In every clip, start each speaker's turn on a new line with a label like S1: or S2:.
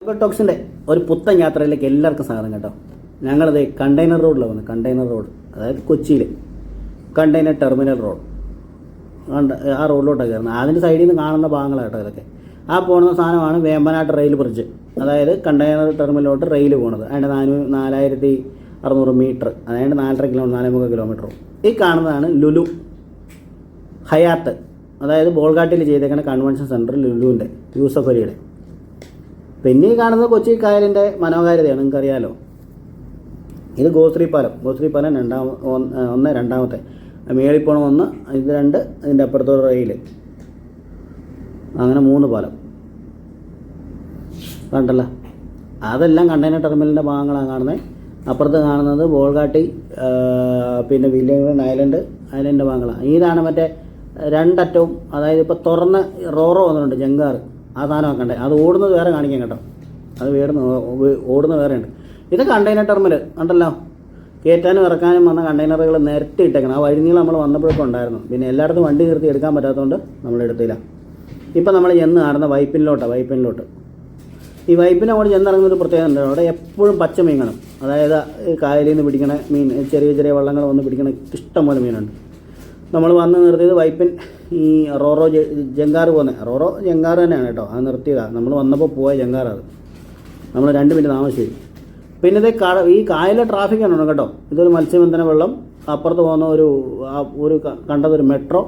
S1: ടോക്സിൻ്റെ ഒരു പുത്തൻ യാത്രയിലേക്ക് എല്ലാവർക്കും സ്വാഗതം കേട്ടോ. ഞങ്ങളത് കണ്ടെയ്നർ റോഡിലാണ് വന്നത്. കണ്ടെയ്നർ റോഡ് അതായത് കൊച്ചിയിൽ കണ്ടെയ്നർ ടെർമിനൽ റോഡ് ആ റോഡിലോട്ടാണ് കയറുന്നത്. അതിൻ്റെ സൈഡിൽ നിന്ന് കാണുന്ന ഭാഗങ്ങളാട്ടോ ഇതൊക്കെ. ആ പോകുന്ന സാധനമാണ് വേമ്പനാട്ട് റെയിൽ ബ്രിഡ്ജ്, അതായത് കണ്ടെയ്നർ ടെർമിനലിലോട്ട് റെയിൽ പോകുന്നത്. അതിൻ്റെ 4600 മീറ്റർ, അതായത് 4.5 കിലോമീറ്റർ 4.3 കിലോമീറ്റർ. ഈ കാണുന്നതാണ് ലുലു ഹയാത്ത്, അതായത് ബോൾഗാട്ടിൽ ചെയ്തേക്കുന്ന കൺവെൻഷൻ സെൻറ്റർ ലുലുവിൻ്റെ യൂസഫ് അലിയുടെ. പിന്നെ ഈ കാണുന്നത് കൊച്ചി കായലിൻ്റെ മനോഹാരിതയാണ്, നിങ്ങൾക്കറിയാലോ. ഇത് ഗോശ്രീ പാലം രണ്ടാമത്തെ മേളിൽ പോകണം 1, ഇത് 2, ഇതിൻ്റെ അപ്പുറത്തോട് റെയിൽ, അങ്ങനെ 3 പാലം കണ്ടല്ലോ. അതെല്ലാം കണ്ടെയ്നർ ടെർമിനലിൻ്റെ ഭാഗങ്ങളാണ് കാണുന്നത്. അപ്പുറത്ത് കാണുന്നത് ബോൾഗാട്ടി, പിന്നെ വില്യംഗ്ടൺ ഐലൻഡ് ഭാഗങ്ങളാണ്. ഇതാണ് മറ്റേ രണ്ടറ്റവും, അതായത് ഇപ്പോൾ തുറന്ന് റോറോ വന്നിട്ടുണ്ട് ജങ്കാർ, ആ സാധനം കണ്ടേ. അത് ഓടുന്നത് വേറെ കാണിക്കാം കേട്ടോ, അത് ഓടുന്നത് വേറെ ഉണ്ട്. ഇത് കണ്ടെയ്നർ ടെർമിനൽ കണ്ടല്ലോ. കയറ്റാനും ഇറക്കാനും വന്ന കണ്ടെയ്നറുകൾ നിരത്തി ഇട്ടേക്കണം. ആ വഴിനീളം നമ്മൾ വന്നപ്പോഴൊക്കെ ഉണ്ടായിരുന്നു. പിന്നെ എല്ലായിടത്തും വണ്ടി നിർത്തി എടുക്കാൻ പറ്റാത്തതുകൊണ്ട് നമ്മൾ എടുത്തില്ല. ഇപ്പം നമ്മൾ ചെന്ന് കാണുന്ന വൈപ്പിനിലോട്ട്. ഈ വൈപ്പിനെ അവിടെ ചെന്നിറങ്ങുന്നൊരു പ്രത്യേകത ഉണ്ട്. അവിടെ എപ്പോഴും പച്ച മീൻ കാണും. അതായത് കായലിൽ നിന്ന് പിടിക്കണ മീൻ, ചെറിയ വള്ളങ്ങൾ വന്ന് പിടിക്കണ ഇഷ്ടംപോലെ മീനുണ്ട്. നമ്മൾ വന്ന് നിർത്തിയത് വൈപ്പിൻ ഈ റോറോ ജങ്കാർ പോകുന്നത്. റോറോ ജങ്കാർ തന്നെയാണ് കേട്ടോ, അത് നിർത്തിയതാണ്. നമ്മൾ വന്നപ്പോൾ പോയ ജങ്കാർ അത്. നമ്മൾ 2 മിനിറ്റ് താമസിച്ചു. പിന്നെ ഇത് ഈ കായലിലെ ട്രാഫിക്കാണ് കേട്ടോ. ഇതൊരു മത്സ്യബന്ധന വെള്ളം. അപ്പുറത്ത് പോകുന്ന ഒരു കണ്ടതൊരു മെട്രോ.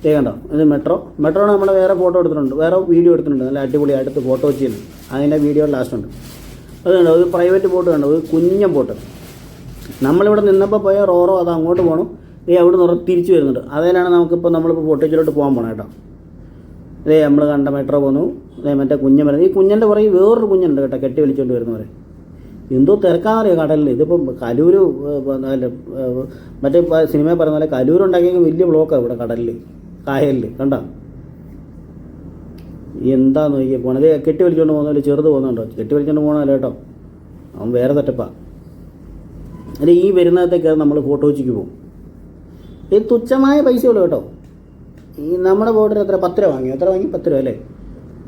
S1: കണ്ടോ, ഇത് മെട്രോയാണ്. നമ്മൾ വേറെ ഫോട്ടോ എടുത്തിട്ടുണ്ട്, വേറെ വീഡിയോ എടുത്തിട്ടുണ്ട്. നല്ല അടിപൊളി അടുത്ത് ഫോട്ടോ ചെയ്യുന്നു. അതിൻ്റെ വീഡിയോ ലാസ്റ്റ് ഉണ്ട്. അത് കണ്ടോ, ഒരു പ്രൈവറ്റ് ബോട്ട് കണ്ടോ, ഒരു കുഞ്ഞൻ ബോട്ട്. നമ്മളിവിടെ നിന്നപ്പോൾ പോയ റോറോ അത് അങ്ങോട്ട് പോകണം. അവിടെ നിന്ന് തിരിച്ചു വരുന്നുണ്ട്. അതിലാണ് നമ്മളിപ്പോൾ ഫോട്ടോച്ചിലോട്ട് പോകാൻ പോകണം കേട്ടോ. നമ്മൾ കണ്ട മെട്രോ പോന്നു. മറ്റേ കുഞ്ഞൻ വരുന്നത്. ഈ കുഞ്ഞൻ്റെ പുറകെ വേറൊരു കുഞ്ഞുണ്ട് കേട്ടോ, കെട്ടി വലിച്ചുകൊണ്ട് വരുന്നവരെ. എന്തോ തിരക്കാന്നറിയോ കടലിൽ. ഇതിപ്പം കലൂര് മറ്റേ സിനിമയിൽ പറയുന്ന പോലെ കലൂരുണ്ടാക്കിയെങ്കിൽ വലിയ ബ്ലോക്കാണ് ഇവിടെ കായലിൽ കണ്ടോ. എന്താന്ന് നോക്കിയാൽ പോണത്. കെട്ടി വലിച്ചുകൊണ്ട് പോകുന്നതിൽ ചെറുത് പോകുന്നുണ്ടോ, കെട്ടി വലിച്ചുകൊണ്ട് പോകണമല്ലോ കേട്ടോ. അവൻ വേറെ സെറ്റപ്പാണ്. അല്ലെ ഈ വരുന്നതൊക്കെ നമ്മൾ ഫോട്ടോച്ചിക്ക് പോകും. ഇത് തുച്ഛമായ പൈസയുള്ളൂ കേട്ടോ. ഈ നമ്മുടെ ബോട്ടിന് എത്ര 10 രൂപ വാങ്ങി. 10 രൂപ അല്ലേ?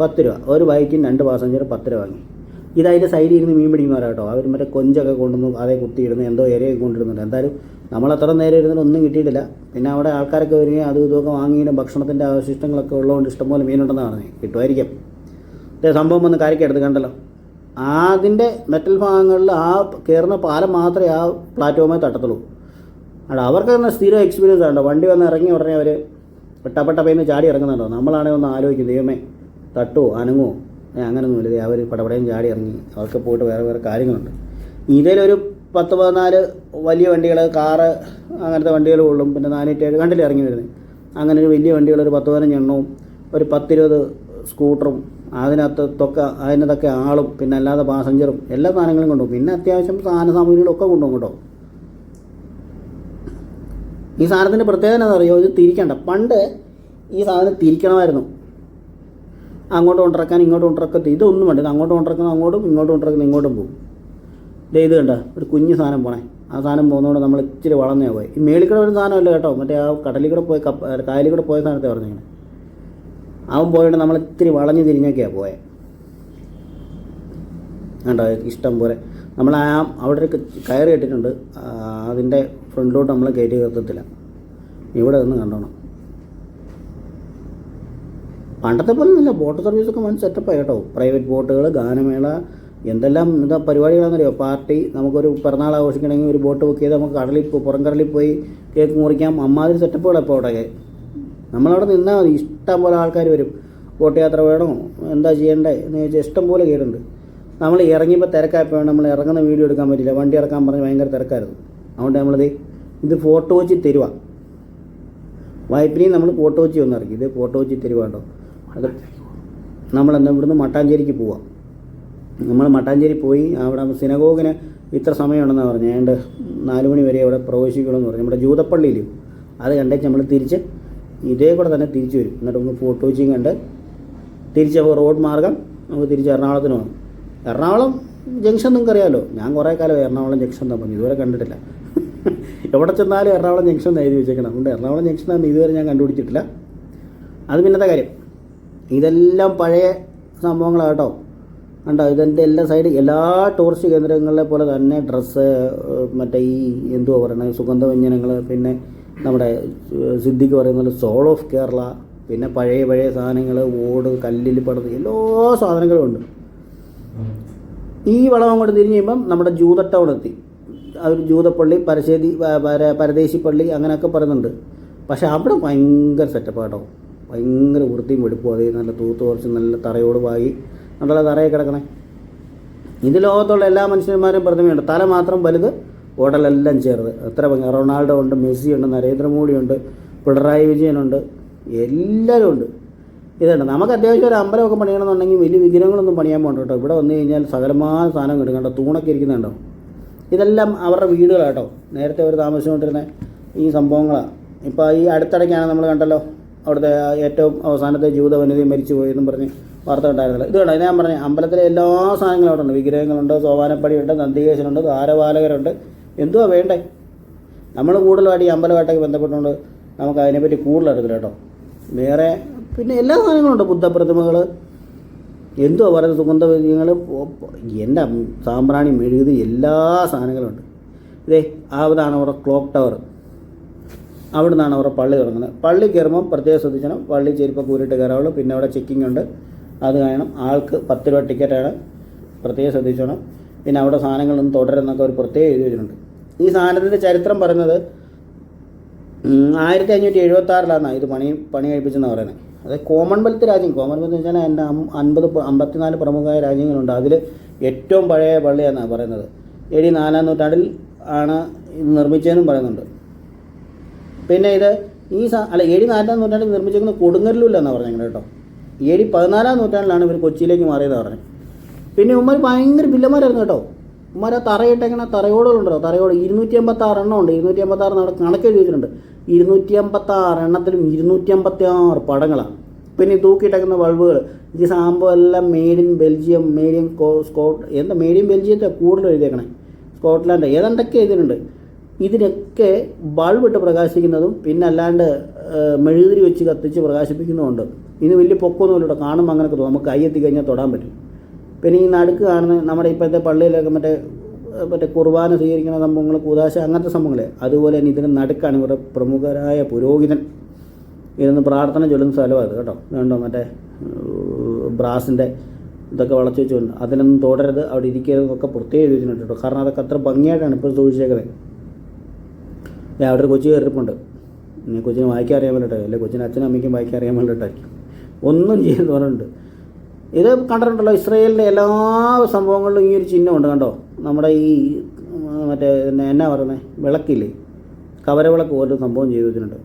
S1: 10 രൂപ. ഒരു ബൈക്കിന് 2 പാസഞ്ചർ 10 രൂപ വാങ്ങി. ഇതതിൻ്റെ സൈഡിൽ ഇരുന്ന് മീൻ പിടിക്കുന്നവരാ കേട്ടോ. അവർ മറ്റേ കൊഞ്ചൊക്കെ കൊണ്ടുവന്ന് അതേ കുത്തിയിടുന്നു, എന്തോ ഇരയൊക്കെ കൊണ്ടിരുന്നുണ്ട്. എന്തായാലും നമ്മളത്ര നേരം ഇരുന്നിട്ട് ഒന്നും കിട്ടിയിട്ടില്ല. പിന്നെ അവിടെ ആൾക്കാരൊക്കെ വരികയും അതും ഇതൊക്കെ വാങ്ങിയിട്ട് ഭക്ഷണത്തിൻ്റെ അവശിഷ്ടങ്ങളൊക്കെ ഉള്ളതുകൊണ്ട് ഇഷ്ടംപോലെ മീനുണ്ടെന്ന് പറഞ്ഞത്. കിട്ടുമായിരിക്കും. സംഭവം വന്ന് കരയ്ക്കെടുത്ത് കണ്ടല്ലോ. അതിൻ്റെ മെറ്റൽ ഭാഗങ്ങളിൽ ആ കയറുന്ന പാലം മാത്രമേ ആ പ്ലാറ്റ്ഫോമേ തട്ടത്തുള്ളൂ. അവർക്ക് തന്നെ സ്ഥിരം എക്സ്പീരിയൻസ് ഉണ്ടോ. വണ്ടി വന്ന് ഇറങ്ങി ഉടനെ അവർ പെട്ടപ്പേന്ന് ചാടി ഇറങ്ങുന്നുണ്ടോ. നമ്മളാണെങ്കിൽ ഒന്ന് ആലോചിക്കും, ദൈവമേ തട്ടുമോ അനങ്ങുമോ. അങ്ങനെയൊന്നുമില്ല. അവർ പടപടയും ചാടി ഇറങ്ങി. അവർക്ക് പോയിട്ട് വേറെ കാര്യങ്ങളുണ്ട്. ഇതിലൊരു 10-14 വലിയ വണ്ടികൾ, കാറ്, അങ്ങനത്തെ വണ്ടികൾ കൊള്ളും. പിന്നെ 407 കണ്ടില്ല ഇറങ്ങി വരുന്നത്. അങ്ങനെ ഒരു വലിയ വണ്ടികൾ ഒരു 10-15 എണ്ണവും, ഒരു 10-20 സ്കൂട്ടറും, അതിനകത്തൊക്കെ ആളും, പിന്നെ അല്ലാതെ പാസഞ്ചറും, എല്ലാ സാധനങ്ങളും കൊണ്ടുപോകും. പിന്നെ അത്യാവശ്യം സാമഗ്രികളൊക്കെ കൊണ്ടുപോകും കേട്ടോ. ഈ സാധനത്തിൻ്റെ പ്രത്യേകത എന്താ പറയുക, ഇത് തിരിക്കണ്ട. പണ്ട് ഈ സാധനം തിരിക്കണമായിരുന്നു. അങ്ങോട്ട് കൊണ്ടിറക്കാൻ ഇങ്ങോട്ട് കൊണ്ടിറക്കത്ത് ഇതൊന്നും വേണ്ട. ഇത് അങ്ങോട്ട് കൊണ്ടിറക്കുന്ന അങ്ങോട്ടും, ഇങ്ങോട്ട് കൊണ്ടിറക്കുന്ന ഇങ്ങോട്ടും പോകും. ഇത് കണ്ട ഒരു കുഞ്ഞു സാധനം പോണേ. ആ സാധനം പോകുന്നതുകൊണ്ട് നമ്മൾ ഇച്ചിരി വളർന്നേ പോയി. ഈ മേളിക്കൂടെ ഒരു സാധനമല്ല കേട്ടോ, മറ്റേ ആ കായലിൽ കൂടെ പോയ സാധനത്തെ പറഞ്ഞിങ്ങനെ. അവൻ പോയിട്ട് നമ്മൾ ഇത്തിരി വളഞ്ഞ് തിരിഞ്ഞൊക്കെയാണ് പോയത് കണ്ടോ. ഇഷ്ടം പോലെ നമ്മൾ അവിടെ ഒരു കയറി കെട്ടിട്ടുണ്ട്. അതിൻ്റെ ഫ്രണ്ടിലോട്ട് നമ്മൾ കയറ്റി കയറ്റത്തില്ല. ഇവിടെ നിന്ന് കണ്ടോണം. പണ്ടത്തെ പോലെ ഒന്നുമില്ല. ബോട്ട് സർവീസൊക്കെ വൻ സെറ്റപ്പായി കേട്ടോ. പ്രൈവറ്റ് ബോട്ടുകൾ, ഗാനമേള, എന്തെല്ലാം പരിപാടികളാണെന്നറിയോ. പാർട്ടി, നമുക്കൊരു പിറന്നാൾ ആഘോഷിക്കണമെങ്കിൽ ഒരു ബോട്ട് ബുക്ക് ചെയ്ത് നമുക്ക് പുറം കടലിൽ പോയി കേക്ക് മുറിക്കാം. അമ്മാതിരി സെറ്റപ്പുകളാണ് ഇപ്പോൾ അവിടെ. നമ്മളവിടെ നിന്നാൽ മതി, ഇഷ്ടം പോലെ ആൾക്കാർ വരും. ബോട്ട് യാത്ര വേണോ, എന്താ ചെയ്യേണ്ടത് എന്ന് ചോദിച്ചാൽ ഇഷ്ടം പോലെ കേടുണ്ട്. നമ്മൾ ഇറങ്ങിയപ്പോൾ തിരക്കായപ്പോൾ നമ്മൾ ഇറങ്ങുന്ന വീഡിയോ എടുക്കാൻ പറ്റില്ല. വണ്ടി ഇറക്കാൻ പറഞ്ഞ് ഭയങ്കര തിരക്കായിരുന്നു. അതുകൊണ്ട് ഇത് ഫോട്ടോ കൊച്ചി തരുവ. വൈപ്പിനെയും നമ്മൾ ഫോട്ടോ കൊച്ചി ഒന്ന് ഇറക്കി. ഇത് ഫോട്ടോ കൊച്ചി തരുവാണ്ടോ. അത് നമ്മളെന്താ ഇവിടുന്ന് മട്ടാഞ്ചേരിക്ക് പോവാം. നമ്മൾ മട്ടാഞ്ചേരി പോയി അവിടെ സിനഗോഗിന് ഇത്ര സമയമുണ്ടെന്നാണ് പറഞ്ഞത്. ഏതാണ്ട് 4 മണി വരെ അവിടെ പ്രവേശിക്കണമെന്ന് പറഞ്ഞു. നമ്മുടെ ജൂതപ്പള്ളിയിൽ അത് കണ്ടേച്ച് നമ്മൾ തിരിച്ച് ഇതേ കൂടെ തന്നെ തിരിച്ചു വരും. എന്നിട്ട് ഒന്ന് ഫോട്ടോ കൊച്ചിയും കണ്ട് തിരിച്ച് റോഡ് മാർഗം നമുക്ക് തിരിച്ച് എറണാകുളത്തിന് പോകാം. എറണാകുളം ജംഗ്ഷൻ നിങ്ങൾക്ക് അറിയാമല്ലോ. ഞാൻ കുറേ കാലം എറണാകുളം ജംഗ്ഷൻ എന്താ പറഞ്ഞു, ഇതുവരെ കണ്ടിട്ടില്ല. എവിടെ ചെന്നാലും എറണാകുളം ജംഗ്ഷൻ എഴുതി വെച്ചേക്കണം. അതുകൊണ്ട് എറണാകുളം ജംഗ്ഷനാണെന്ന് ഇതുവരെ ഞാൻ കണ്ടുപിടിച്ചിട്ടില്ല. അത് പിന്നത്തെ കാര്യം. ഇതെല്ലാം പഴയ സംഭവങ്ങളാണ് കേട്ടോ. കണ്ടോ ഇതിൻ്റെ എല്ലാ സൈഡ് എല്ലാ ടൂറിസ്റ്റ് കേന്ദ്രങ്ങളിലെ പോലെ തന്നെ ഡ്രസ്സ്, മറ്റേ ഈ എന്തുവാ പറയുന്നത് സുഗന്ധവ്യഞ്ജനങ്ങൾ, പിന്നെ നമ്മുടെ സിദ്ദിഖ് പറയുന്നത് സോൾ ഓഫ് കേരള, പിന്നെ പഴയ സാധനങ്ങൾ, ഓട്, കല്ലിൽ പടുത്ത് എല്ലാ സാധനങ്ങളും ഉണ്ട്. ഈ വളം അങ്ങോട്ട് തിരിഞ്ഞ് കഴിയുമ്പം നമ്മുടെ ജൂത ടൗൺ എത്തി. അവർ ജൂതപ്പള്ളി, പരദേശി പള്ളി അങ്ങനെയൊക്കെ പറയുന്നുണ്ട്. പക്ഷേ അവിടെ ഭയങ്കര സെറ്റപ്പ് കേട്ടോ, ഭയങ്കര വൃത്തിയും വെടുപ്പും. അത് നല്ല തൂത്ത് കുറച്ച് നല്ല തറയോട് വാങ്ങി നല്ല തറയിൽ കിടക്കണേ. ഇത് ലോകത്തുള്ള എല്ലാ മനുഷ്യന്മാരും പ്രതിമയുണ്ട്. തല മാത്രം വലുത്, ഉടലെല്ലാം ചേർത്. എത്ര ഭംഗി. റൊണാൾഡോ ഉണ്ട്, മെസ്സി ഉണ്ട്, നരേന്ദ്രമോദി ഉണ്ട്, പിണറായി വിജയനുണ്ട്, എല്ലാവരും ഉണ്ട്. ഇതുണ്ട്. നമുക്ക് അത്യാവശ്യം ഒരു അമ്പലമൊക്കെ പണിയണമെന്നുണ്ടെങ്കിൽ വലിയ വിഗ്രഹങ്ങളൊന്നും പണിയാൻ പോകണ്ട കേട്ടോ. ഇവിടെ വന്നു കഴിഞ്ഞാൽ സകലമായ സാധനം കിട്ടും. കണ്ടോ തൂണൊക്കെ ഇരിക്കുന്നുണ്ടോ. ഇതെല്ലാം അവരുടെ വീടുകളാട്ടോ. നേരത്തെ അവർ താമസിച്ചുകൊണ്ടിരുന്ന ഈ സംഭവങ്ങളാണ്. ഇപ്പോൾ ഈ അടുത്തിടയ്ക്കാണ് നമ്മൾ കണ്ടല്ലോ അവിടുത്തെ ഏറ്റവും അവസാനത്തെ ജൂത വനിതയും മരിച്ചു പോയെന്നും പറഞ്ഞ് വാർത്ത ഉണ്ടായിരുന്നല്ലോ. ഇത് കണ്ടോ, ഞാൻ പറഞ്ഞ അമ്പലത്തിലെ എല്ലാ സാധനങ്ങളും അവിടെ ഉണ്ട്. വിഗ്രഹങ്ങളുണ്ട്, സോപാനപ്പടിയുണ്ട്, നന്ദികേശനുണ്ട്, ദ്വാരപാലകരുണ്ട്. എന്തുവാ വേണ്ടേ? നമ്മൾ കൂടുതലായിട്ട് ഈ അമ്പലമായിട്ടൊക്കെ ബന്ധപ്പെട്ടുകൊണ്ട് നമുക്ക് അതിനെപ്പറ്റി കൂടുതൽ അറിയില്ല കേട്ടോ. വേറെ പിന്നെ എല്ലാ സാധനങ്ങളുണ്ട്. ബുദ്ധപ്രതിമകൾ, എന്തുവാ പറയുന്നത്, സുഗന്ധവ്യഞ്ജനങ്ങൾ, എൻ്റെ സാമ്പ്രാണി, മെഴുകുതിരി, എല്ലാ സാധനങ്ങളും ഉണ്ട്. ഇതേ അതാണ് അവരുടെ ക്ലോക്ക് ടവർ. അവിടെ നിന്നാണ് അവരുടെ പള്ളി തുടങ്ങുന്നത്. പള്ളി കയറുമ്പം പ്രത്യേകം ശ്രദ്ധിക്കണം. പള്ളി ചെരുപ്പൊക്കെ ഊരിട്ട് കയറാവുള്ളൂ. പിന്നെ അവിടെ ചെക്കിംഗ് ഉണ്ട്, അത് കാണണം. ആൾക്ക് 10 രൂപ ടിക്കറ്റാണ്, പ്രത്യേകം ശ്രദ്ധിച്ചോണം. പിന്നെ അവിടെ സാധനങ്ങളൊന്നും തുടരുന്നൊക്കെ ഒരു പ്രത്യേകം എഴുതി വെച്ചിട്ടുണ്ട്. ഈ സാധനത്തിൻ്റെ ചരിത്രം പറയുന്നത് 1576 ഇത് പണി കഴിപ്പിച്ചെന്ന് പറയുന്നത്. അത് കോമൺവെൽത്ത് രാജ്യം. കോമൺവെൽത്ത് എന്ന് വെച്ചാൽ എൻ്റെ 54 പ്രമുഖമായ രാജ്യങ്ങളുണ്ട്. അതിൽ ഏറ്റവും പഴയ പള്ളിയാണെന്നാണ് പറയുന്നത്. AD 4-ാം നൂറ്റാണ്ടിൽ ആണ് ഇത് നിർമ്മിച്ചതെന്നും പറയുന്നുണ്ട്. പിന്നെ ഇത് AD 4-ാം നൂറ്റാണ്ടിൽ നിർമ്മിച്ചിരിക്കുന്നത് കൊടുങ്ങല്ലൂരിലെന്നാണ് പറഞ്ഞത് കേട്ടോ. AD 14-ാം നൂറ്റാണ്ടിലാണ് ഇവർ കൊച്ചിയിലേക്ക് മാറിയത് പറഞ്ഞത്. പിന്നെ ഉമ്മാർ ഭയങ്കര വില്ലന്മാരായിരുന്നു കേട്ടോ. ഉമ്മാർ ആ തറയിട്ടെങ്ങനെ തറയോടുകളുണ്ടോ, തറയോട് 256 എണ്ണം ഉണ്ട്. 256 അവിടെ കണക്കെഴുതി വെച്ചിട്ടുണ്ട്. 256 എണ്ണത്തിലും 256 പടങ്ങളാണ്. പിന്നെ തൂക്കിയിട്ടേക്കുന്ന ബൾബുകൾ, ഈ സംഭവം എല്ലാം made in Belgium, made in made in ബെൽജിയത്തെ കൂടുതൽ എഴുതിയേക്കണേ, സ്കോട്ട്ലാൻഡ് ഏതാണ്ടൊക്കെ എഴുതിയിട്ടുണ്ട്. ഇതിനൊക്കെ ബൾബിട്ട് പ്രകാശിക്കുന്നതും പിന്നെ അല്ലാണ്ട് മെഴുകുതിരി വെച്ച് കത്തിച്ച് പ്രകാശിപ്പിക്കുന്നതുമുണ്ട്. ഇതിന് വലിയ പൊക്കമൊന്നുമില്ല കേട്ടോ. കാണുമ്പോൾ അങ്ങനെയൊക്കെ തോന്നും, നമുക്ക് കൈയെത്തി കഴിഞ്ഞാൽ തൊടാൻ പറ്റും. പിന്നെ ഈ നടുക്ക് കാണുന്ന നമ്മുടെ ഇപ്പോഴത്തെ പള്ളിയിലൊക്കെ മറ്റേ കുർബാന സ്വീകരിക്കുന്ന സംഭവങ്ങൾ, കൂദാശ, അങ്ങനത്തെ സംഭവങ്ങളെ, അതുപോലെ തന്നെ ഇതിന് നടുക്കാണ് ഇവരുടെ പ്രമുഖരായ പുരോഹിതൻ ഇരുന്ന് പ്രാർത്ഥന ചൊല്ലുന്ന സ്ഥലമാണ് അത് കേട്ടോ. വേണ്ടോ മറ്റേ ബ്രാസിൻ്റെ ഇതൊക്കെ വളച്ച് വെച്ചുകൊണ്ട് അതിനൊന്നും തുടരരുത്, അവിടെ ഇരിക്കരുതെന്നൊക്കെ പ്രത്യേകം ചോദിച്ചിട്ടുണ്ട് കേട്ടോ. കാരണം അതൊക്കെ അത്ര ഭംഗിയായിട്ടാണ് ഇപ്പോൾ സൂക്ഷിച്ചേക്കുന്നത്. അവിടെ ഒരു കൊച്ചു കയറിപ്പുണ്ട്. ഇനി കൊച്ചിന് വായിക്കാൻ അറിയാൻ വേണ്ടിയിട്ടോ, അല്ലെ കൊച്ചിന് അച്ഛനും അമ്മയ്ക്കും വായിക്കാൻ അറിയാൻ വേണ്ടിയിട്ടായിരിക്കും. ഒന്നും ചെയ്യുന്ന പറഞ്ഞിട്ടുണ്ട്. ഇത് കണ്ടിട്ടുണ്ടല്ലോ, ഇസ്രയേലിൻ്റെ എല്ലാ സംഭവങ്ങളിലും ഈ ഒരു ചിഹ്നമുണ്ട് കണ്ടോ. നമ്മുടെ ഈ മറ്റേ എന്നാ പറയുന്നത്, വിളക്കില്ലേ, കവരവിളക്ക് പോലൊരു സംഭവം ചെയ്തു വെച്ചിട്ടുണ്ട്.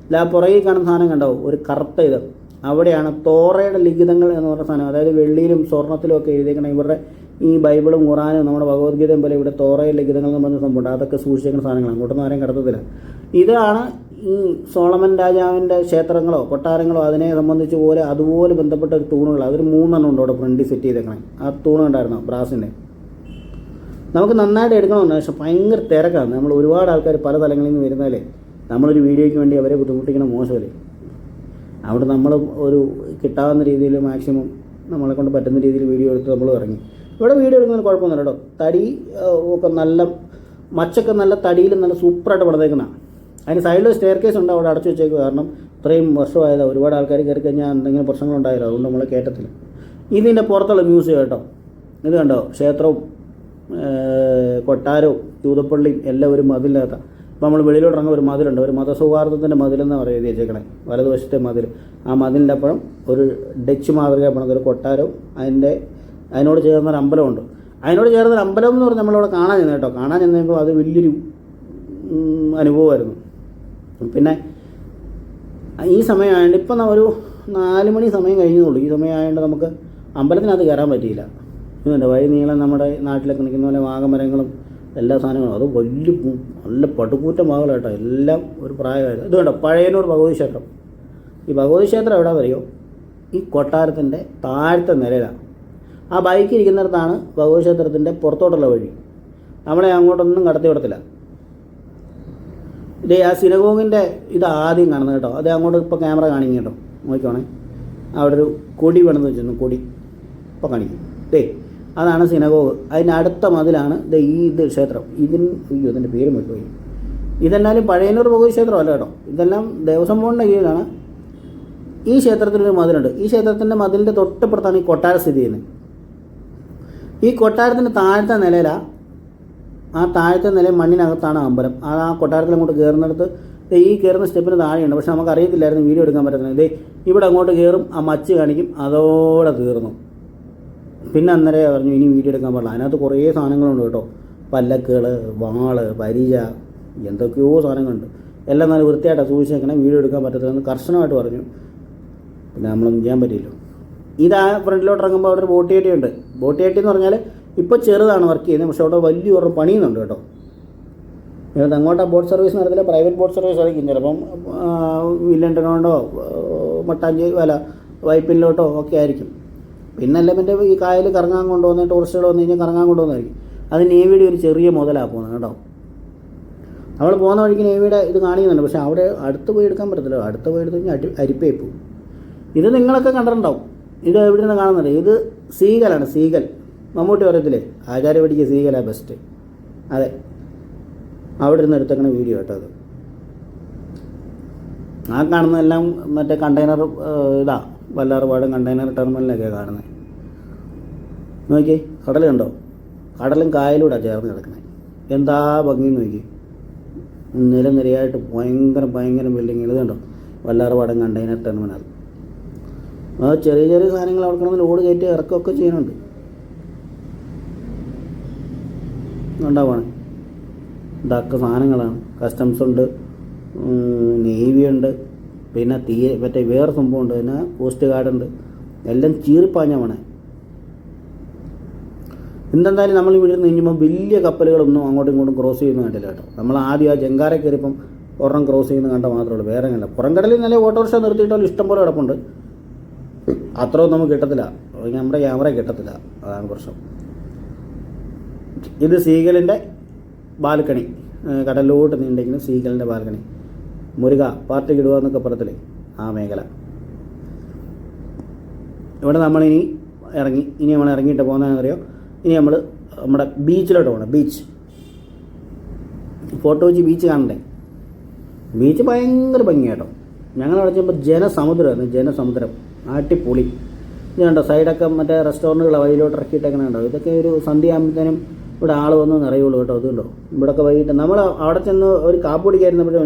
S1: ഇല്ല ആ പുറകിൽ കാണുന്ന സാധനം കണ്ടോ, ഒരു കറുത്ത ഇത്, അവിടെയാണ് തോറയുടെ ലിഖിതങ്ങൾ എന്ന് പറഞ്ഞ സാധനം. അതായത് വെള്ളിയിലും സ്വർണ്ണത്തിലും ഒക്കെ എഴുതിയേക്കണം. ഇവരുടെ ഈ ബൈബിളും ഖുറാനും നമ്മുടെ ഭഗവത്ഗീതയും പോലെ ഇവിടെ തോറയുടെ ലിഖിതങ്ങൾ എന്ന് പറഞ്ഞ സംഭവമുണ്ട്. അതൊക്കെ സൂക്ഷിക്കുന്ന സാധനങ്ങളാണ്, അങ്ങോട്ടൊന്നും ആരെയും കടത്തത്തില്ല. ഇതാണ് ഈ സോളമൻ രാജാവിൻ്റെ ക്ഷേത്രങ്ങളോ കൊട്ടാരങ്ങളോ അതിനെ സംബന്ധിച്ച് പോലെ അതുപോലെ ബന്ധപ്പെട്ട ഒരു തൂണുകൾ, അതൊരു 3 എണ്ണം ഉണ്ട് അവിടെ ഫ്രണ്ടിൽ സെറ്റ് ചെയ്തേക്കണേ. ആ തൂണ് ഉണ്ടായിരുന്നു ബ്രാസിൻ്റെ. നമുക്ക് നന്നായിട്ട് എടുക്കണമെന്ന്, പക്ഷെ ഭയങ്കര തിരക്കാണ്. നമ്മൾ ഒരുപാട് ആൾക്കാർ പല തലങ്ങളിൽ നിന്ന് വരുന്നാലേ നമ്മളൊരു വീഡിയോയ്ക്ക് വേണ്ടി അവരെ ബുദ്ധിമുട്ടിക്കണം, മോശമല്ലേ. അവിടെ നമ്മൾ ഒരു കിട്ടാവുന്ന രീതിയിൽ മാക്സിമം നമ്മളെ കൊണ്ട് പറ്റുന്ന രീതിയിൽ വീഡിയോ എടുത്ത് നമ്മൾ ഇറങ്ങി. ഇവിടെ വീഡിയോ എടുക്കുന്നതിന് കുഴപ്പമൊന്നുമില്ല കേട്ടോ. തടി ഒക്കെ നല്ല മച്ചൊക്കെ നല്ല തടിയിൽ നല്ല സൂപ്പറായിട്ട് പണിതേക്കുന്നതാണ്. അതിന് സൈഡിൽ സ്റ്റെയർ കേസ് ഉണ്ട്, അവിടെ അടച്ചു വെച്ചേക്കും. കാരണം ഇത്രയും വർഷമായത് ഒരുപാട് ആൾക്കാർ കയറി കഴിഞ്ഞാൽ എന്തെങ്കിലും പ്രശ്നങ്ങളുണ്ടായല്ലോ, അതുകൊണ്ട് നമ്മൾ കയറ്റത്തില്ല. ഇതിൻ്റെ പുറത്തുള്ള മ്യൂസിയം കേട്ടോ. ഇത് കണ്ടോ, ക്ഷേത്രവും കൊട്ടാരവും ജൂതപ്പള്ളിയും എല്ലാം ഒരു മതിലിനകത്താണ്. ഇപ്പോൾ നമ്മൾ വെളിയിലോട്ട് ഇറങ്ങുമ്പോൾ ഒരു മതിലുണ്ട്, ഒരു മതസൗഹാർദ്ദത്തിൻ്റെ മതിലെന്ന് പറയുന്നത് വെച്ചേക്കണേ, വലതുവശത്തെ മതിൽ. ആ മതിലിൻ്റെ അപ്പുറം ഒരു ഡച്ച് മാതൃക പണിത ഒരു കൊട്ടാരവും അതിനോട് ചേർന്നൊരു അമ്പലമുണ്ട്. അതിനോട് ചേർന്നൊരു അമ്പലം എന്ന് പറഞ്ഞാൽ നമ്മളിവിടെ കാണാൻ ചെന്നു കേട്ടോ. കാണാൻ ചെന്നപ്പോൾ അത് വലിയൊരു അനുഭവമായിരുന്നു. പിന്നെ ഈ സമയമായതുകൊണ്ട് ഇപ്പം ഒരു 4 മണി സമയം കഴിഞ്ഞതുള്ളൂ. ഈ സമയമായതുകൊണ്ട് നമുക്ക് അമ്പലത്തിനകത്ത് കയറാൻ പറ്റിയില്ല. ഇതുണ്ട് വഴി നീളം നമ്മുടെ നാട്ടിലൊക്കെ നിൽക്കുന്ന പോലെ വാഗമരങ്ങളും എല്ലാ സാധനങ്ങളും, അത് വലിയ നല്ല പടുകൂറ്റ മാവുകൾ കേട്ടോ. എല്ലാം ഒരു പ്രായമായിരുന്നു. ഇതുണ്ടോ പഴയനൂർ ഭഗവതി ക്ഷേത്രം. ഈ ഭഗവതി ക്ഷേത്രം എവിടെ അറിയോ? ഈ കൊട്ടാരത്തിൻ്റെ താഴത്തെ നിലയിലാണ്. ആ ബൈക്ക് ഇരിക്കുന്നിടത്താണ് ഭഗവതി ക്ഷേത്രത്തിൻ്റെ പുറത്തോട്ടുള്ള വഴി. നമ്മളെ അങ്ങോട്ടൊന്നും കടത്തി വിടത്തില്ല. ഇതേ ആ സിനഗോഗിൻ്റെ ഇത് ആദ്യം കാണുന്നത് കേട്ടോ. അത് അങ്ങോട്ട് ഇപ്പോൾ ക്യാമറ കാണിക്കും കേട്ടോ, നോക്കിക്കോണേ. അവിടെ ഒരു കൊടി വേണമെന്ന് വെച്ചിരുന്നു, കൊടി ഇപ്പോൾ കാണിക്കും. അതാണ് സിനഗോഗ്. അതിൻ്റെ അടുത്ത മതിലാണ് ഇത് ക്ഷേത്രം. ഇതിൻ്റെ പേര് വിട്ടുപോയി. ഇതെന്നാലും പഴയന്നൂർ ഭഗവതി ക്ഷേത്രമല്ല കേട്ടോ, ഇതെല്ലാം ദേവസ്വം ബോർഡിൻ്റെ കീഴിലാണ്. ഈ ക്ഷേത്രത്തിനൊരു മതിലുണ്ട്. ഈ ക്ഷേത്രത്തിൻ്റെ മതിലിൻ്റെ തൊട്ടപ്പുറത്താണ് ഈ കൊട്ടാരം സ്ഥിതി ചെയ്യുന്നത്. ഈ കൊട്ടാരത്തിൻ്റെ താഴത്തെ നിലയിലാണ്, ആ താഴത്തെ നിലയിൽ മണ്ണിനകത്താണ് അമ്പലം. ആ കൊട്ടാരത്തിൽ അങ്ങോട്ട് കയറുന്നിടത്ത് ഈ കയറുന്ന സ്റ്റെപ്പിന് താഴെയുണ്ട്. പക്ഷെ നമുക്ക് അറിയത്തില്ലായിരുന്നു, വീഡിയോ എടുക്കാൻ പറ്റുന്നത്. ഇവിടെ അങ്ങോട്ട് കയറും, ആ മച്ച് കാണിക്കും, അതോടെ തീർന്നു. പിന്നെ അന്നേരം പറഞ്ഞു ഇനി വീഡിയോ എടുക്കാൻ പാടില്ല. അതിനകത്ത് കുറേ സാധനങ്ങളുണ്ട് കേട്ടോ, പല്ലക്കുകൾ, വാള്, പരിച, എന്തൊക്കെയോ സാധനങ്ങളുണ്ട്. എല്ലാം നല്ല വൃത്തിയായിട്ടാണ് സൂക്ഷിച്ചേക്കണം, വീഡിയോ എടുക്കാൻ പറ്റത്തില്ലെന്ന് കർശനമായിട്ട് പറഞ്ഞു. പിന്നെ നമ്മളൊന്നും ചെയ്യാൻ പറ്റില്ലല്ലോ. ഇതാ ഫ്രണ്ടിലോട്ട് ഇറങ്ങുമ്പോൾ അവിടെ ഒരു ബോട്ടിയേട്ടി ഉണ്ട്. ബോട്ടിയേട്ടി എന്ന് പറഞ്ഞാൽ ഇപ്പോൾ ചെറുതാണ് വർക്ക് ചെയ്യുന്നത്, പക്ഷേ അവിടെ വലിയൊരു പണിയുന്നുണ്ട് കേട്ടോ. ഇതിനകത്ത് അങ്ങോട്ട് ബോട്ട് സർവീസ് നടത്തില്ല, പ്രൈവറ്റ് ബോട്ട് സർവീസ് ആയിരിക്കും. ചിലപ്പം വില്ലണ്ടനോണ്ടോ മട്ടാഞ്ചേരി വൈപ്പിനിലോട്ടോ ഒക്കെ ആയിരിക്കും. പിന്നല്ല മറ്റേ ഈ കായൽ കറങ്ങാൻ കൊണ്ടുവന്ന് ടൂറിസ്റ്റുകൾ വന്നു കഴിഞ്ഞാൽ കറങ്ങാൻ കൊണ്ടുവന്നായിരിക്കും. അത് നേവിയുടെ ഒരു ചെറിയ മുതലാണ് പോകുന്നത് കേട്ടോ. അവൾ പോകുന്ന വഴിക്ക് നേവിയുടെ ഇത് കാണിക്കുന്നുണ്ട്, പക്ഷേ അവിടെ അടുത്ത് പോയി എടുക്കാൻ പറ്റത്തില്ല. അടുത്ത് പോയി എടുത്ത് കഴിഞ്ഞാൽ അരിപ്പേ പോകും. ഇത് നിങ്ങളൊക്കെ കണ്ടിട്ടുണ്ടാവും. ഇത് എവിടെ നിന്ന് കാണുന്നത്? ഇത് സീഗലാണ്, സീഗൽ. മമ്മൂട്ടി പറയത്തില്ലേ, ആചാര്യപടിക്ക് സീഗലാണ് ബെസ്റ്റ്. അതെ, അവിടെ നിന്ന് എടുത്തേക്കണ വീഡിയോ കേട്ടോ അത്. ആ കാണുന്നതെല്ലാം മറ്റേ കണ്ടെയ്നർ വല്ലാർപാടും കണ്ടെയ്നർ ടെർമിനലൊക്കെ കാണുന്നത്. നോക്കി, കടൽ കണ്ടോ? കടലും കായലൂടെ ചേർന്ന് കിടക്കുന്നത്. എന്താ ഭംഗി നോക്കി, നിരനിരയായിട്ട് ഭയങ്കര ബിൽഡിങ്ങുകൾ കണ്ടോ? വല്ലാർപാടും കണ്ടെയ്നർ ടെർമിനൽ. ആ ചെറിയ ചെറിയ സാധനങ്ങൾ അവർക്കണമെങ്കിൽ ലോഡ് കയറ്റി ഇറക്കുകയൊക്കെ ചെയ്യുന്നുണ്ട്. ഉണ്ടാവാണ് ഇതൊക്കെ സാധനങ്ങളാണ്. കസ്റ്റംസ് ഉണ്ട്, നേവി ഉണ്ട്, പിന്നെ മറ്റേ വേറെ സംഭവമുണ്ട്, പിന്നെ കോസ്റ്റ് ഗാർഡ് ഉണ്ട്. എല്ലാം ചീറിപ്പാഞ്ഞ വേണേ. എന്തെന്തായാലും നമ്മൾ ഇവിടെ നിന്ന് കഴിഞ്ഞപ്പോൾ വലിയ കപ്പലുകളൊന്നും അങ്ങോട്ടും ഇങ്ങോട്ടും ക്രോസ് ചെയ്യുന്ന കണ്ടില്ല കേട്ടോ. നമ്മൾ ആദ്യം ആ ജങ്കാര കയറിയപ്പം ഒരെണ്ണം ക്രോസ് ചെയ്യുന്ന കണ്ട മാത്രമേ ഉള്ളൂ, വേറെ കണ്ടില്ല. പുറംകടലിൽ നല്ല ഓട്ടോറിക്ഷ നിർത്തിയിട്ടാലും ഇഷ്ടം പോലെ കിടപ്പുണ്ട്. അത്രയും നമുക്ക് കിട്ടത്തില്ല, നമ്മുടെ ക്യാമറ കിട്ടത്തില്ല, അതാണ് പ്രശ്നം. ഇത് സീഗലിൻ്റെ ബാൽക്കണി, കടലിലോട്ട് നീണ്ടെങ്കിലും സീഗലിൻ്റെ ബാൽക്കണി. മുരുക പാർട്ടിക്ക് ഇടുക എന്നൊക്കെ പറയത്തില്ലേ, ആ മേഖല. ഇവിടെ നമ്മളിനി നമ്മൾ ഇറങ്ങിയിട്ട് പോകുന്നതെന്നറിയോ? ഇനി നമ്മൾ നമ്മുടെ ബീച്ചിലോട്ട് പോകണം. ഫോട്ടോ വെച്ച് ബീച്ച് കാണണ്ടേ? ബീച്ച് ഭയങ്കര ഭംഗിയാട്ടോ. ഞങ്ങൾ അവിടെ ചെയ്യുമ്പോൾ ജനസമുദ്രം ആട്ടിപ്പൊളി. ഇത് കണ്ടോ, സൈഡൊക്കെ മറ്റേ റെസ്റ്റോറൻറ്റുകൾ വഴിയിലോട്ട് ഇറക്കിയിട്ടൊക്കെ ഉണ്ടോ? ഇതൊക്കെ ഒരു സന്ധ്യ ആകുമ്പോഴത്തേനും ഇവിടെ ആൾ വന്ന് നിറയുള്ളൂ കേട്ടോ. അതുകൊണ്ടോ ഇവിടെയൊക്കെ വൈകിട്ട് നമ്മൾ അവിടെ ചെന്ന് ഒരു കാപ്പ് കുടിക്കായിരുന്നപ്പോഴേ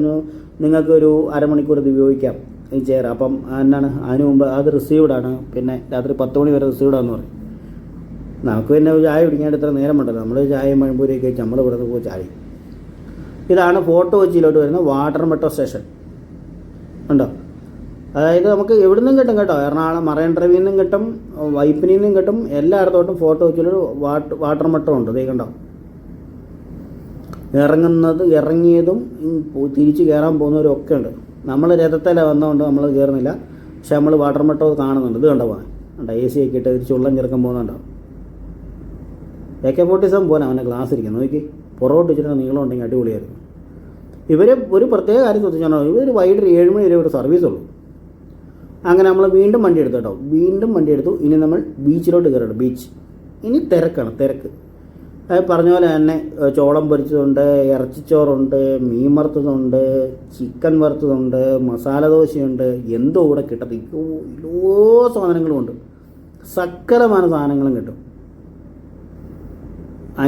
S1: നിങ്ങൾക്ക് ഒരു അരമണിക്കൂർ ഇത് ഉപയോഗിക്കാം ഈ ചെയർ. അപ്പം എന്നാണ് അതിന് മുമ്പ് അത് റിസീവ്ഡാണ്. പിന്നെ രാത്രി 10 മണി വരെ റിസീവ്ഡാന്ന് പറയും. നമുക്ക് പിന്നെ ചായ കുടിക്കാണ്ട് ഇത്ര നേരം ഉണ്ടല്ലോ. നമ്മൾ ചായയും മഴമ്പൂരിയൊക്കെ വെച്ച് നമ്മൾ ഇവിടെ പോയി ചായ. ഇതാണ് ഫോർട്ട് കൊച്ചിയിലോട്ട് വരുന്ന വാട്ടർ മെട്രോ സ്റ്റേഷൻ ഉണ്ടോ. അതായത് നമുക്ക് എവിടെ നിന്നും കിട്ടും കേട്ടോ. എറണാകുളം മറൈൻ ഡ്രൈവിൽ നിന്നും കിട്ടും, വൈപ്പിനിൽ നിന്നും കിട്ടും, എല്ലായിടത്തോട്ടും ഫോർട്ട് കൊച്ചിയിലൊരു വാട്ടർ മെട്രോ ഉണ്ട്. ഇതേ കണ്ടോ, ഇറങ്ങിയതും തിരിച്ച് കയറാൻ പോകുന്നവരും ഒക്കെ ഉണ്ട്. നമ്മൾ രഥത്തില വന്നതുകൊണ്ട് നമ്മൾ കയറുന്നില്ല, പക്ഷെ നമ്മൾ വാട്ടർ മെട്രോ കാണുന്നുണ്ട്. ഇത് കണ്ടോ, കണ്ടോ AC ഒക്കെ ഇട്ട് ഒരു ചുള്ളം ചെറുക്കം പോകുന്നുണ്ടോ. AK-47 പോലെ അവൻ്റെ ഗ്ലാസ് ഇരിക്കുന്നു. നോക്കി, പുറകോട്ട് വെച്ചിട്ട് നീളം ഉണ്ടെങ്കിൽ അടിപൊളിയായിരുന്നു. ഇവർ ഒരു പ്രത്യേക കാര്യം ശ്രദ്ധിച്ചാണോ, ഇവർ വൈകിട്ട് 7 മണി വരെ ഇവിടെ സർവീസുള്ളൂ. അങ്ങനെ നമ്മൾ വീണ്ടും വണ്ടി എടുത്തു കേട്ടോ. ഇനി നമ്മൾ ബീച്ചിലോട്ട് കയറണം. ബീച്ച് ഇനി തിരക്ക്. അത് പറഞ്ഞ പോലെ തന്നെ ചോളം പൊരിച്ചതുണ്ട്, ഇറച്ചിച്ചോറുണ്ട്, മീൻ വറുത്തതുണ്ട്, ചിക്കൻ വറുത്തതുണ്ട്, മസാല ദോശയുണ്ട്. എന്തോ ഇവിടെ കിട്ടത്തില്ല, എല്ലാ സാധനങ്ങളുമുണ്ട്. സകലമായ സാധനങ്ങളും കിട്ടും.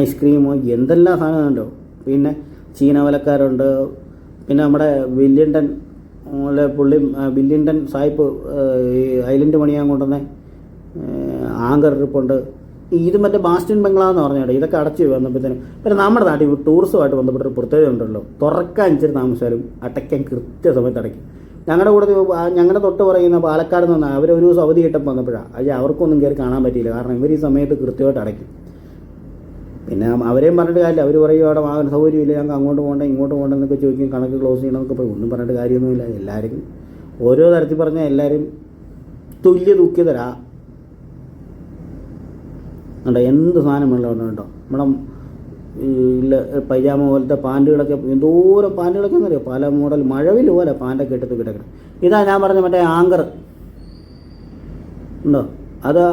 S1: ഐസ്ക്രീമോ എന്തെല്ലാം സാധനങ്ങളുണ്ടോ. പിന്നെ ചീനവലക്കാരുണ്ട്. പിന്നെ നമ്മുടെ വില്യണ്ടൻ സായിപ്പ് ഐലൻഡ് പണിയാൻ കൊണ്ടുവന്ന ആങ്കർ ട്രിപ്പുണ്ട്. ഇത് മറ്റേ ബാസ്റ്റിൻ ബംഗ്ലാവെന്ന് പറഞ്ഞാൽ ഇതൊക്കെ അടച്ചു വന്നപ്പോഴത്തേനും. പിന്നെ നമ്മുടെ നാട്ടിൽ ടൂറിസവുമായിട്ട് ബന്ധപ്പെട്ടൊരു പ്രത്യേകത ഉണ്ടല്ലോ, തുറക്കാൻ ഇച്ചിരി താമസിച്ചാലും അടയ്ക്കാൻ കൃത്യസമയത്ത് അടയ്ക്കും. ഞങ്ങളുടെ തൊട്ട് പറയുന്ന പാലക്കാട് നിന്ന് അവരൊരു അവധി കിട്ടപ്പോൾ വന്നപ്പോഴാണ് അവർക്കൊന്നും കയറി കാണാൻ പറ്റിയില്ല. കാരണം ഇവർ ഈ സമയത്ത് കൃത്യമായിട്ട് അടയ്ക്കും. പിന്നെ അവരെയും പറഞ്ഞിട്ട് കാര്യമില്ല. അവർ പറയും അവിടെ വാഹന സൗകര്യമില്ല, ഞങ്ങൾക്ക് അങ്ങോട്ട് പോകണ്ട ഇങ്ങോട്ട് പോകണ്ട എന്നൊക്കെ ചോദിക്കും, കണക്ക് ക്ലോസ് ചെയ്യണമെന്നൊക്കെ പറയും. ഒന്നും പറഞ്ഞിട്ട് കാര്യമൊന്നുമില്ല. എല്ലാവരും ഓരോ തരത്തിൽ പറഞ്ഞാൽ എല്ലാവരും തുല്യ ദുഃഖിതരാ. കണ്ടോ, എന്ത് സാധനം വെള്ളമുണ്ട് കേട്ടോ. നമ്മുടെ പൈജാമ പോലത്തെ പാൻറ്റുകളൊക്കെ, എന്തോരം പാൻറ്റുകളൊക്കെ എന്നറിയോ, പല മോഡൽ മഴവില് പോലെ പാൻറ്റൊക്കെ എടുത്ത് കിടക്കണം. ഇതാ ഞാൻ പറഞ്ഞ മറ്റേ ആങ്കർ ഉണ്ടോ, അത്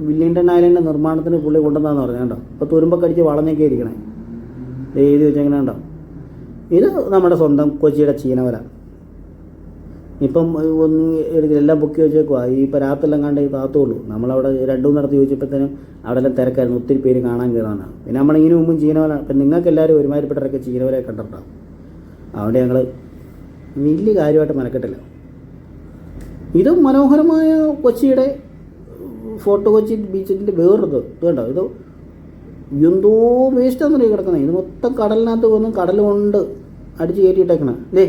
S1: വില്ലിംഗ്ടൺ ഐലൻഡ് നിർമ്മാണത്തിന് പുള്ളി കൊണ്ടുവന്നാന്ന് പറഞ്ഞു കേട്ടോ. ഇപ്പോൾ തുരുമ്പൊക്കെ അടിച്ച് വളഞ്ഞൊക്കെ ഇരിക്കണേ, എഴുതി വെച്ചെങ്ങനെ ഉണ്ടോ. ഇത് നമ്മുടെ സ്വന്തം കൊച്ചിയുടെ ചീനവല. ഇപ്പം ഒന്നും എല്ലാം ബുക്ക് വെച്ചേക്കുക. ഈ ഇപ്പോൾ രാത്രിയെല്ലാം കണ്ടേ താത്തുള്ളൂ. നമ്മളവിടെ 2-3 നടത്തി ചോദിച്ചപ്പോഴത്തേനും അവിടെ എല്ലാം തിരക്കായിരുന്നു, ഒത്തിരി പേര് കാണാൻ കയറാനാണ്. പിന്നെ നമ്മളിങ്ങനെ മുമ്പും ചീനവല, ഇപ്പം നിങ്ങൾക്ക് എല്ലാവരും ഒരുമാതിരിപ്പെട്ടവരൊക്കെ ചീനവലയെ കണ്ടിട്ടുണ്ടാവും. അതുകൊണ്ട് ഞങ്ങൾ വലിയ കാര്യമായിട്ട് മെനക്കെട്ടില്ല. ഇത് മനോഹരമായ കൊച്ചിയുടെ ഫോർട്ട് കൊച്ചി ബീച്ചിൻ്റെ വേറൊരിത് കേട്ടോ. ഇത് എന്തോ വേസ്റ്റാണെന്നറിയ കിടക്കുന്നത്. ഇത് മൊത്തം കടലിനകത്ത് വന്ന് കടൽ കൊണ്ട് അടിച്ച് കയറ്റിയിട്ടേക്കണം. അല്ലേ,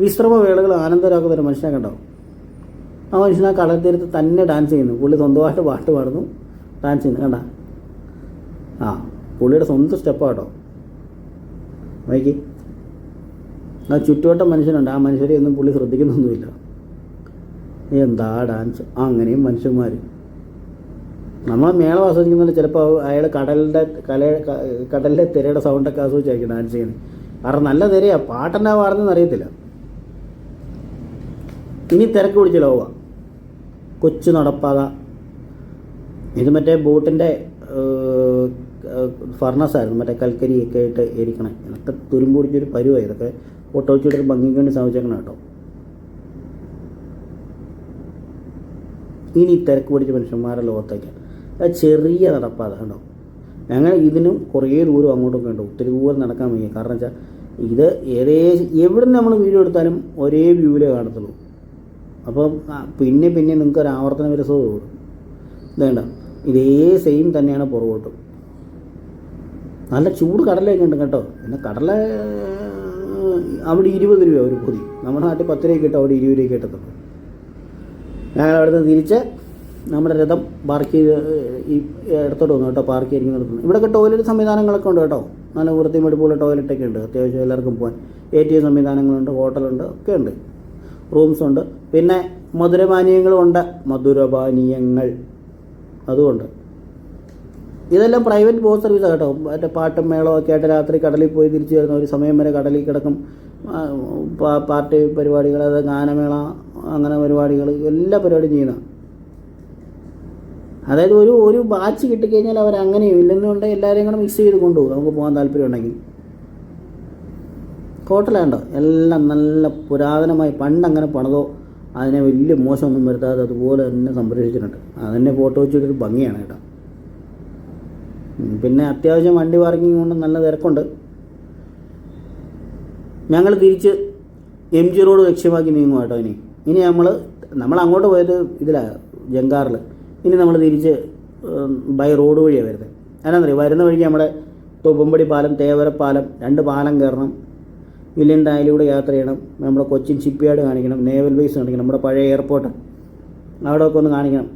S1: വിശ്രമ വേളകൾ ആനന്ദരാക്കുന്ന ഒരു മനുഷ്യനെ കണ്ടോ. ആ മനുഷ്യൻ ആ കടൽ തീരത്ത് തന്നെ ഡാൻസ് ചെയ്യുന്നു. പുള്ളി സ്വന്തമായിട്ട് പാട്ട് പാടുന്നു, ഡാൻസ് ചെയ്യുന്നു കണ്ട. ആ പുള്ളിയുടെ സ്വന്തം സ്റ്റെപ്പാട്ടോ. വൈകി ആ ചുറ്റുവട്ടം മനുഷ്യനുണ്ട്. ആ മനുഷ്യരെ ഒന്നും പുള്ളി ശ്രദ്ധിക്കുന്നൊന്നുമില്ല. എന്താ ഡാൻസ്. അങ്ങനെയും മനുഷ്യന്മാർ നമ്മൾ മേളം ആസ്വദിക്കുന്നുണ്ട്. ചിലപ്പോൾ അയാൾ കടലിലെ തിരയുടെ സൗണ്ടൊക്കെ ആസ്വദിച്ചായിരിക്കും ഡാൻസ് ചെയ്യുന്നത്. കാരണം നല്ല തിരയാണ്, പാട്ടെന്നാ പാടുന്നതെന്ന് അറിയത്തില്ല. ഇനി തിരക്ക് പിടിച്ച ലോക കൊച്ചു നടപ്പാത. ഇത് മറ്റേ ബോട്ടിൻ്റെ ഫർണസായിരുന്നു, മറ്റേ കൽക്കരിയൊക്കെ ആയിട്ട് ഇരിക്കണേ. ഇതൊക്കെ തുരുമ്പ് പിടിച്ചൊരു പരുവായി. ഇതൊക്കെ ഫോട്ടോ വെച്ചിട്ടൊരു ഭംഗിക്ക് വേണ്ടി ശ്രമിച്ചേക്കണം കേട്ടോ. ഇനി തിരക്ക് പിടിച്ച മനുഷ്യന്മാരുടെ ലോകത്തേക്ക് ചെറിയ നടപ്പാത കണ്ടോ. ഞങ്ങൾ ഇതിനും കുറേ ദൂരം അങ്ങോട്ടൊക്കെ ഉണ്ട്. ഒത്തിരി ദൂരം നടക്കാൻ വയ്യ. കാരണം വെച്ചാൽ ഇത് എവിടെ നമ്മൾ വീഡിയോ എടുത്താലും ഒരേ വ്യൂവിലേ കാണത്തുള്ളൂ. അപ്പം പിന്നെ നിങ്ങൾക്ക് ഒരു ആവർത്തന വിരസത കൂടും. ഇതേണ്ട ഇതേ സെയിം തന്നെയാണ് പുറകോട്ടും. നല്ല ചൂട് കടലൊക്കെ ഉണ്ട് കേട്ടോ. പിന്നെ കടല അവിടെ 20 രൂപ ഒരു പൊതി. നമ്മുടെ നാട്ടിൽ 10 രൂപയ്ക്ക് കിട്ടും, അവിടെ 20 രൂപയ്ക്ക് കിട്ടത്തുള്ളൂ. ഞങ്ങൾ അവിടെ നിന്ന് തിരിച്ച് നമ്മുടെ രഥം പാർക്ക് ചെയ്ത് ഈ ഇടത്തോട്ട് വന്നു കേട്ടോ. പാർക്ക് ചെയ്തിരിക്കുന്നിടത്ത് ഇവിടെയൊക്കെ ടോയ്ലറ്റ് സംവിധാനങ്ങളൊക്കെ ഉണ്ട് കേട്ടോ. നല്ല വൃത്തിയും വെടിപ്പുള്ള ടോയ്ലറ്റൊക്കെ ഉണ്ട്. അത്യാവശ്യം എല്ലാവർക്കും പോകാൻ ATM സംവിധാനങ്ങളുണ്ട്, ഹോട്ടലുണ്ട്, ഒക്കെ ഉണ്ട്, റൂംസുണ്ട്. പിന്നെ മധുരപാനീയങ്ങളും ഉണ്ട്. മധുരപാനീയങ്ങൾ അതുകൊണ്ട് ഇതെല്ലാം പ്രൈവറ്റ് ബോട്ട് സർവീസാണ് കേട്ടോ. മറ്റേ പാട്ടും മേളവും ഒക്കെ ആയിട്ട് രാത്രി കടലിൽ പോയി തിരിച്ചു വരുന്ന ഒരു സമയം വരെ കടലിൽ കിടക്കും. പാർട്ടി പരിപാടികൾ, അത് ഗാനമേള, അങ്ങനെ പരിപാടികൾ, എല്ലാ പരിപാടിയും ചെയ്യുന്ന. അതായത് ഒരു ബാച്ച് കിട്ടിക്കഴിഞ്ഞാൽ അവരങ്ങനെയും ഇല്ലെന്നുണ്ട് എല്ലാവരെയും കൂടെ മിക്സ് ചെയ്ത് കൊണ്ടുപോകും. നമുക്ക് പോകാൻ താല്പര്യം ഉണ്ടെങ്കിൽ. ഹോട്ടലാണ്ടോ എല്ലാം നല്ല പുരാതനമായി പണ്ടങ്ങനെ പണിതോ അതിനെ വലിയ മോശമൊന്നും വരുത്താതെ അതുപോലെ തന്നെ സംരക്ഷിച്ചിട്ടുണ്ട്. അതിനെ ഫോട്ടോ വെച്ചിട്ടൊരു ഭംഗിയാണ് കേട്ടോ. പിന്നെ അത്യാവശ്യം വണ്ടി പാർക്കിംഗ് കൊണ്ട് നല്ല തിരക്കുണ്ട്. ഞങ്ങൾ തിരിച്ച് MG റോഡ് ലക്ഷ്യമാക്കി നീങ്ങും കേട്ടോ. ഇനി നമ്മൾ അങ്ങോട്ട് പോയത് ഇതിലാണ്, ജങ്കാറിൽ. ഇനി നമ്മൾ തിരിച്ച് ബൈ റോഡ് വഴിയാണ് വരുന്നത്. അതിനാന്നറിയാം, വരുന്ന വഴിക്ക് നമ്മുടെ തോപ്പുംപടി പാലം, തേവരപ്പാലം, 2 പാലം കയറണം. വില്യൻ ഐലൻഡിലൂടെ യാത്ര ചെയ്യണം. നമ്മുടെ കൊച്ചിൻ ഷിപ്പ്യാർഡ് കാണിക്കണം, നേവൽ ബേസ് കാണിക്കണം, നമ്മുടെ പഴയ എയർപോർട്ട് അവിടെയൊക്കെ ഒന്ന് കാണിക്കണം.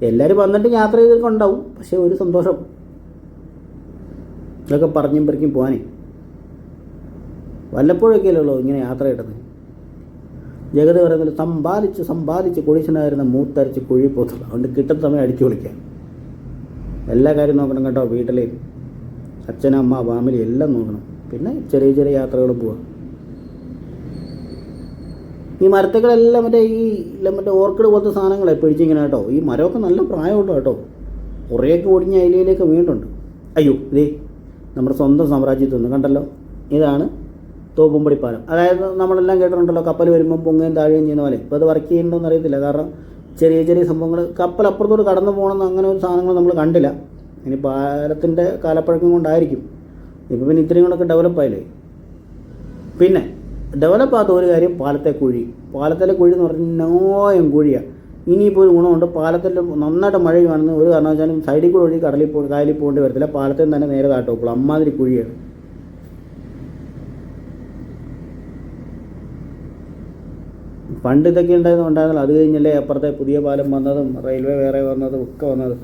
S1: എല്ലാവരും വന്നിട്ട് യാത്ര ചെയ്തൊക്കെ ഉണ്ടാവും. പക്ഷേ ഒരു സന്തോഷം, ഇതൊക്കെ പറഞ്ഞും പെറുക്കും പോകാനേ. വല്ലപ്പോഴൊക്കെയല്ലേ ഉള്ളൂ ഇങ്ങനെ യാത്ര കിട്ടുന്നത്. ജഗത് പറയുന്നത് സമ്പാദിച്ച് കൊടിച്ചനായിരുന്ന മൂത്തരച്ച് കുഴി പോത്തുള്ളൂ. അതുകൊണ്ട് കിട്ടുന്ന സമയം അടിച്ചു വിളിക്കാം. എല്ലാ കാര്യം നോക്കണം കേട്ടോ. വീട്ടിലെയും അച്ഛനും അമ്മ ഫാമിലി എല്ലാം നോക്കണം. പിന്നെ ചെറിയ യാത്രകൾ പോവാം. ഈ മരത്തകളെല്ലാം മറ്റേ ഓർക്കിഡ് പോലത്തെ സാധനങ്ങളെ പിടിച്ചിങ്ങനെ കേട്ടോ. ഈ മരമൊക്കെ നല്ല പ്രായമുണ്ട് കേട്ടോ. കുറേയൊക്കെ ഒടിഞ്ഞ അയിലയിലേക്ക് വീണ്ടുണ്ട്. അയ്യോ, ഇതേ നമ്മുടെ സ്വന്തം സാമ്രാജ്യത്തിൽ നിന്ന് കണ്ടല്ലോ. ഇതാണ് തോപ്പുംപടി പാലം. അതായത് നമ്മളെല്ലാം കേട്ടിട്ടുണ്ടല്ലോ, കപ്പൽ വരുമ്പോൾ പൊങ്ങുകയും താഴുകയും ചെയ്യുന്ന പോലെ. ഇപ്പോൾ അത് വർക്ക് ചെയ്യുന്നുണ്ടോയെന്ന് അറിയത്തില്ല. കാരണം ചെറിയ സംഭവങ്ങൾ, കപ്പൽ അപ്പുറത്തോട്ട് കടന്നു പോകണമെന്ന് അങ്ങനെ ഒരു സാധനങ്ങൾ നമ്മൾ കണ്ടില്ല. ഇനി പാലത്തിൻ്റെ കാലപ്പഴക്കം കൊണ്ടായിരിക്കും. ഇപ്പോൾ പിന്നെ ഇത്രയും കൂടെയൊക്കെ ഡെവലപ്പായില്ലേ. പിന്നെ ഡെവലപ്പാകാത്ത ഒരു കാര്യം പാലത്തിലെ കുഴി എന്ന് പറഞ്ഞാൽ നോയം കുഴിയാണ്. ഇനിയിപ്പോൾ ഒരു ഗുണമുണ്ട്, പാലത്തിൽ നന്നായിട്ട് മഴയുമാണെന്ന് ഒരു കാരണവശാലും സൈഡിൽ കൂടെ ഒഴുകി കായലിൽ പോകേണ്ടി വരത്തില്ല. പാലത്തിൽ തന്നെ നേരെ താട്ടോപ്പോൾ അമ്മാതിരി കുഴിയാണ്. പണ്ട് ഇതൊക്കെ ഉണ്ടായിരുന്നല്ലോ. അത് കഴിഞ്ഞല്ലേ അപ്പുറത്തെ പുതിയ പാലം വന്നതും റെയിൽവേ വേറെ വന്നതും ഒക്കെ വന്നത്.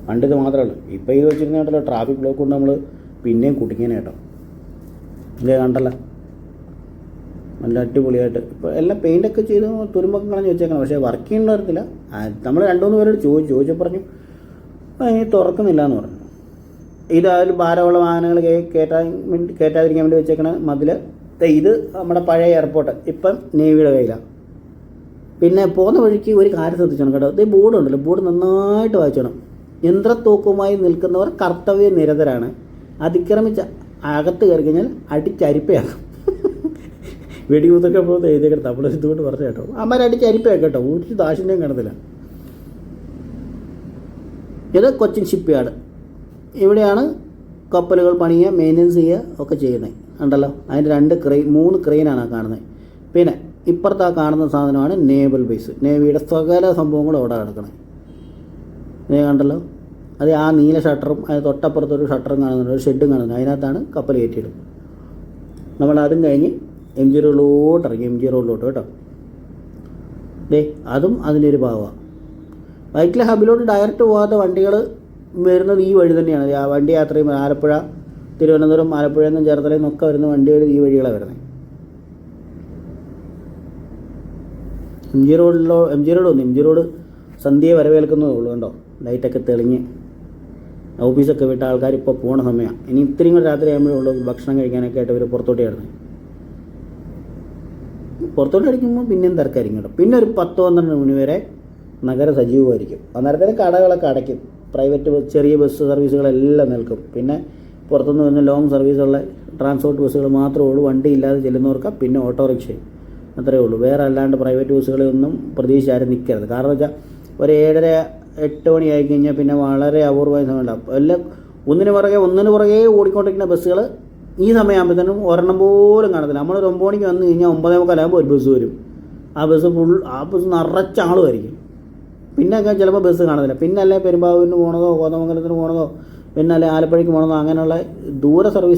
S1: പണ്ടിത് മാത്രമല്ല. ഇപ്പോൾ ഇത് വെച്ചിരുന്നേട്ടല്ലോ ട്രാഫിക് ബ്ലോക്ക് കൊണ്ട് നമ്മൾ പിന്നെയും കുട്ടിങ്ങനെ കേട്ടോ. ഇതേ കണ്ടല്ലോ, നല്ല അടിപൊളിയായിട്ട് ഇപ്പോൾ എല്ലാം പെയിൻ്റൊക്കെ ചെയ്ത് തുരുമ്പൊക്കെ കളഞ്ഞ് വെച്ചേക്കണം. പക്ഷേ വർക്ക് ചെയ്യേണ്ട വരത്തില്ല. നമ്മൾ 2-3 പേരോട് ചോദിച്ചു പറഞ്ഞു ഇനി തുറക്കുന്നില്ല എന്ന് പറഞ്ഞു. ഇതായാലും ഭാരമുള്ള വാഹനങ്ങൾ കയറ്റാതിരിക്കാൻ വേണ്ടി വെച്ചേക്കണ മതിൽ. ഇത് നമ്മുടെ പഴയ എയർപോർട്ട്, ഇപ്പം നേവിയുടെ കയ്യിലാണ്. പിന്നെ പോകുന്ന വഴിക്ക് ഒരു കാര്യം ശ്രദ്ധിച്ചോണം കേട്ടോ. ഇത് ബോർഡുണ്ടല്ലോ, ബോർഡ് നന്നായിട്ട് വായിച്ചോണം. യന്ത്രത്തോക്കുമായി നിൽക്കുന്നവർ കർത്തവ്യ നിരതരാണ്. അതിക്രമിച്ച് അകത്ത് കയറി കഴിഞ്ഞാൽ അടിച്ചരിപ്പയാക്കും. വെടിയൂത്തൊക്കെ പോകുന്നത് എഴുതിയൊക്കെ നമ്മൾ ഇതുകൊണ്ട് പറഞ്ഞു കേട്ടോ. അമ്മ അടിച്ചരിപ്പയാക്കും കേട്ടോ, ഒരു ദാശിന്യം കാണത്തില്ല. ഇത് കൊച്ചിൻ ഷിപ്പ് യാർഡ്. ഇവിടെയാണ് കപ്പലുകൾ പണിയുക, മെയിൻ്റനൻസ് ചെയ്യുക ഒക്കെ ചെയ്യുന്നത്. ഉണ്ടല്ലോ, അതിൻ്റെ 3 ക്രെയിനാണ് കാണുന്നത്. പിന്നെ ഇപ്പുറത്ത് ആ കാണുന്ന സാധനമാണ് നേവൽ ബേസ്. നേവിയുടെ സകല സംഭവങ്ങളും അവിടെ കിടക്കണേ. ഇത് കണ്ടല്ലോ, അത് ആ നീല ഷട്ടറും അത് തൊട്ടപ്പുറത്തൊരു ഷട്ടറും കാണുന്നുണ്ട്, ഒരു ഷെഡും കാണുന്നുണ്ട്. അതിനകത്താണ് കപ്പൽ കയറ്റിയിടും. നമ്മൾ അതും കഴിഞ്ഞ് എം ജി റോഡിലോട്ട് ഇറങ്ങി, എം ജി റോഡിലോട്ട് കേട്ടോ. അതും അതിൻ്റെ ഒരു ഭാഗമാണ്. വൈറ്റില ഹബിലോട്ട് ഡയറക്റ്റ് പോകാത്ത വണ്ടികൾ വരുന്നത് ഈ വഴി തന്നെയാണ്. ആ വണ്ടി യാത്ര ചെയ്യുമ്പോൾ ആലപ്പുഴ, തിരുവനന്തപുരം, ആലപ്പുഴയിൽ നിന്നും ചേർത്തലയിൽ നിന്നൊക്കെ വരുന്ന വണ്ടികൾ ഈ വഴികളാണ് വരുന്നത്. എം ജി റോഡ് സന്ധ്യയെ വരവേൽക്കുന്നതേ ഉള്ളൂ കണ്ടോ. ലൈറ്റൊക്കെ തെളിഞ്ഞ് ഓഫീസൊക്കെ വിട്ട ആൾക്കാർ ഇപ്പോൾ പോണ സമയമാണ്. ഇനി ഇത്രയും കൂടെ രാത്രി ആകുമ്പോഴേ ഉള്ളൂ ഭക്ഷണം കഴിക്കാനൊക്കെ ആയിട്ട് ഇവർ പുറത്തോട്ട് കിടന്നത്. പുറത്തോട്ട് അടിക്കുമ്പോൾ പിന്നെയും തിരക്കായിരിക്കും കേട്ടോ. പിന്നെ ഒരു 10-12 മണി വരെ നഗരം സജീവമായിരിക്കും. അന്നേരത്തേന് കടകളൊക്കെ അടയ്ക്കും. പ്രൈവറ്റ് ചെറിയ ബസ് സർവീസുകളെല്ലാം നിൽക്കും. പിന്നെ പുറത്തുനിന്ന് വരുന്ന ലോങ് സർവീസുള്ള ട്രാൻസ്പോർട്ട് ബസ്സുകൾ മാത്രമേ ഉള്ളൂ. വണ്ടി ഇല്ലാതെ ചെല്ലുന്നവർക്ക് പിന്നെ ഓട്ടോറിക്ഷയും അത്രയേ ഉള്ളൂ. വേറെ അല്ലാണ്ട് പ്രൈവറ്റ് ബസ്സുകളൊന്നും പ്രതീക്ഷിച്ച് ആരും നിൽക്കരുത്. കാരണം വെച്ചാൽ ഒരു 7:30-8 മണി ആയി കഴിഞ്ഞാൽ പിന്നെ വളരെ അപൂർവമായ സമയമുണ്ടാകും. എല്ലാം ഒന്നിന് പുറകെ ഓടിക്കൊണ്ടിരിക്കുന്ന ബസ്സുകൾ ഈ സമയമാകുമ്പോഴത്തേനും ഒരെണ്ണം പോലും കാണത്തില്ല. നമ്മളൊരു 9 മണിക്ക് വന്നു കഴിഞ്ഞാൽ 9:45 ഒരു ബസ് വരും. ആ ബസ് നിറച്ച ആളുമായിരിക്കും. പിന്നെയൊക്കെ ചിലപ്പോൾ ബസ് കാണത്തില്ല. പിന്നെ അല്ലെ പെരുമ്പാവൂരിന് പോകണതോ കോതമംഗലത്തിന് പോകണതോ പിന്നെ അല്ലെ ആലപ്പുഴയ്ക്ക് പോകണതോ അങ്ങനെയുള്ള ദൂര സർവീസ്